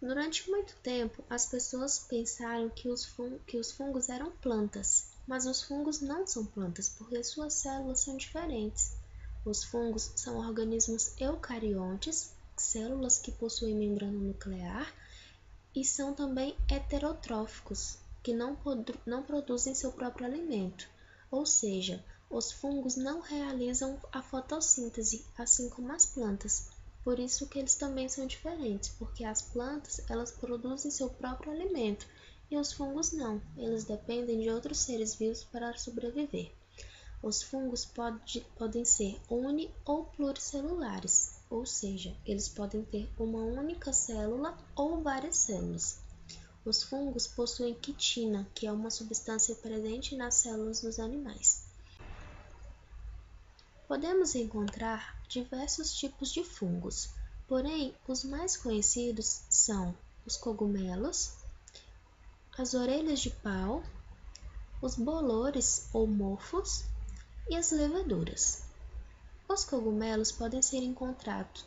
Durante muito tempo, as pessoas pensaram que os fungos eram plantas, mas os fungos não são plantas, porque suas células são diferentes. Os fungos são organismos eucariontes, células que possuem membrana nuclear, e são também heterotróficos, que não produzem seu próprio alimento, ou seja, os fungos não realizam a fotossíntese, assim como as plantas. Por isso que eles também são diferentes, porque as plantas elas produzem seu próprio alimento e os fungos não, eles dependem de outros seres vivos para sobreviver. Os fungos podem ser uni- ou pluricelulares, ou seja, eles podem ter uma única célula ou várias células. Os fungos possuem quitina, que é uma substância presente nas células dos animais. Podemos encontrar diversos tipos de fungos, porém os mais conhecidos são os cogumelos, as orelhas de pau, os bolores ou mofos e as levaduras. Os cogumelos podem ser encontrados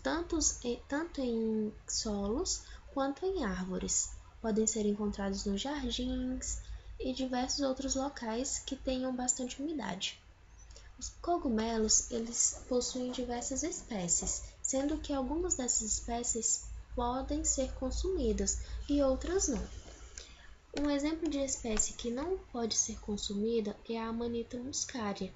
tanto em solos quanto em árvores. Podem ser encontrados nos jardins e diversos outros locais que tenham bastante umidade. Os cogumelos, eles possuem diversas espécies, sendo que algumas dessas espécies podem ser consumidas e outras não. Um exemplo de espécie que não pode ser consumida é a Amanita muscaria,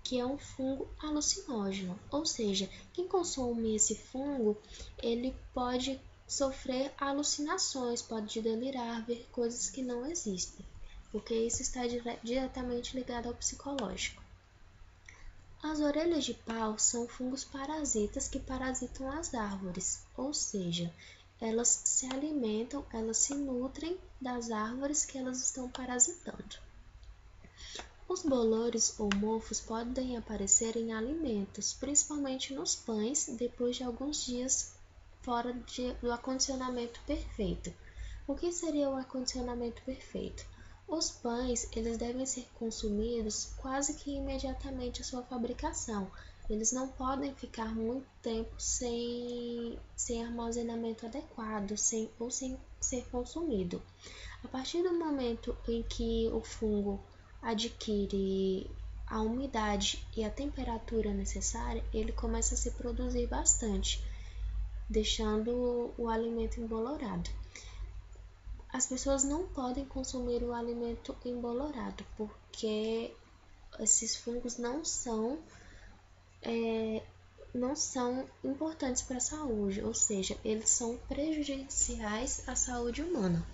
que é um fungo alucinógeno, ou seja, quem consome esse fungo, ele pode sofrer alucinações, pode delirar, ver coisas que não existem, porque isso está diretamente ligado ao psicológico. As orelhas de pau são fungos parasitas que parasitam as árvores, ou seja, elas se alimentam, elas se nutrem das árvores que elas estão parasitando. Os bolores ou mofos podem aparecer em alimentos, principalmente nos pães, depois de alguns dias fora do acondicionamento perfeito. O que seria o acondicionamento perfeito? Os pães, eles devem ser consumidos quase que imediatamente à sua fabricação. Eles não podem ficar muito tempo sem armazenamento adequado, sem ser consumido. A partir do momento em que o fungo adquire a umidade e a temperatura necessária, ele começa a se produzir bastante, deixando o alimento embolorado. As pessoas não podem consumir o alimento embolorado, porque esses fungos não são importantes para a saúde, ou seja, eles são prejudiciais à saúde humana.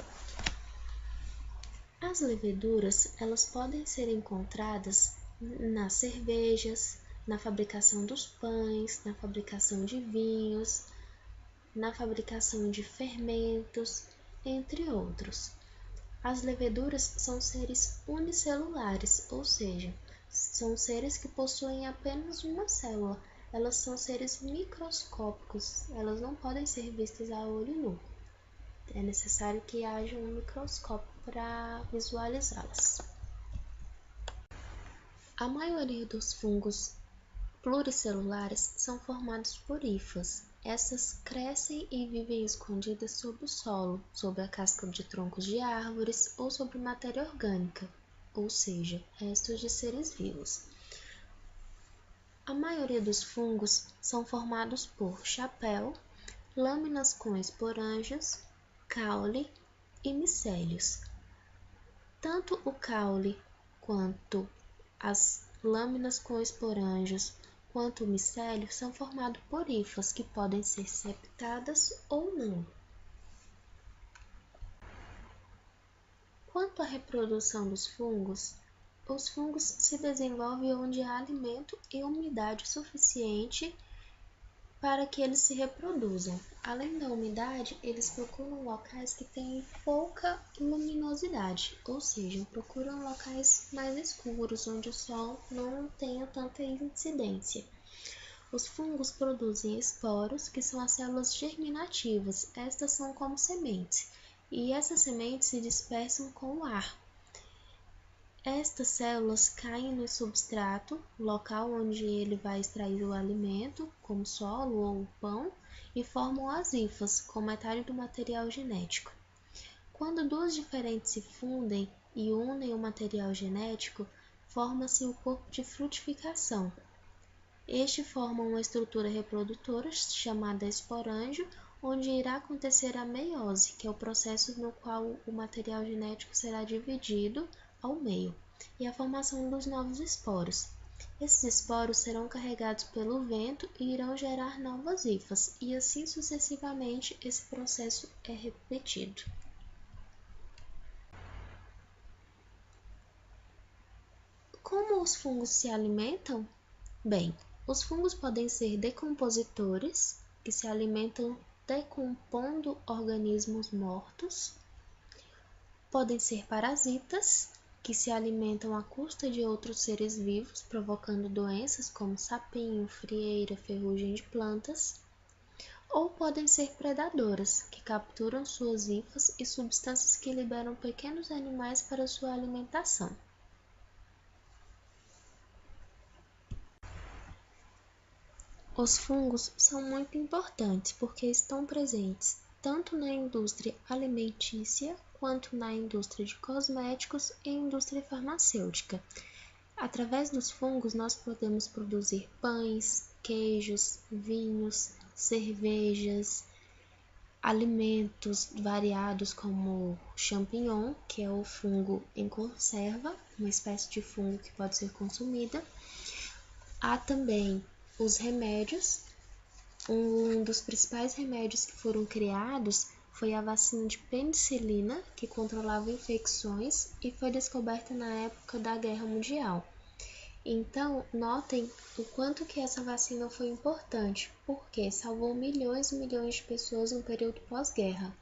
As leveduras, elas podem ser encontradas nas cervejas, na fabricação dos pães, na fabricação de vinhos, na fabricação de fermentos, entre outros. As leveduras são seres unicelulares, ou seja, são seres que possuem apenas uma célula. Elas são seres microscópicos, elas não podem ser vistas a olho nu. É necessário que haja um microscópio para visualizá-las. A maioria dos fungos pluricelulares são formados por hifas. Essas crescem e vivem escondidas sob o solo, sob a casca de troncos de árvores ou sobre matéria orgânica, ou seja, restos de seres vivos. A maioria dos fungos são formados por chapéu, lâminas com esporângios, caule e micélios. Tanto o caule quanto as lâminas com esporângios quanto o micélio são formados por hifas que podem ser septadas ou não. Quanto à reprodução dos fungos, os fungos se desenvolvem onde há alimento e umidade suficiente para que eles se reproduzam. Além da umidade, eles procuram locais que têm pouca luminosidade, ou seja, procuram locais mais escuros, onde o sol não tenha tanta incidência. Os fungos produzem esporos, que são as células germinativas. Estas são como sementes, e essas sementes se dispersam com o ar. Estas células caem no substrato, local onde ele vai extrair o alimento, como solo ou pão, e formam as hifas, com metade do material genético. Quando duas diferentes se fundem e unem o material genético, forma-se o corpo de frutificação. Este forma uma estrutura reprodutora chamada esporângio, onde irá acontecer a meiose, que é o processo no qual o material genético será dividido ao meio, e a formação dos novos esporos. Esses esporos serão carregados pelo vento e irão gerar novas hifas, e assim sucessivamente esse processo é repetido. Como os fungos se alimentam? Bem, os fungos podem ser decompositores, que se alimentam decompondo organismos mortos. Podem ser parasitas, que se alimentam à custa de outros seres vivos, provocando doenças como sapinho, frieira, ferrugem de plantas. Ou podem ser predadoras, que capturam suas hifas e substâncias que liberam pequenos animais para sua alimentação. Os fungos são muito importantes porque estão presentes tanto na indústria alimentícia quanto na indústria de cosméticos e indústria farmacêutica. Através dos fungos, nós podemos produzir pães, queijos, vinhos, cervejas, alimentos variados como champignon, que é o fungo em conserva, uma espécie de fungo que pode ser consumida. Há também os remédios. Um dos principais remédios que foram criados foi a vacina de penicilina, que controlava infecções e foi descoberta na época da Guerra Mundial. Então, notem o quanto que essa vacina foi importante, porque salvou milhões e milhões de pessoas no período pós-guerra.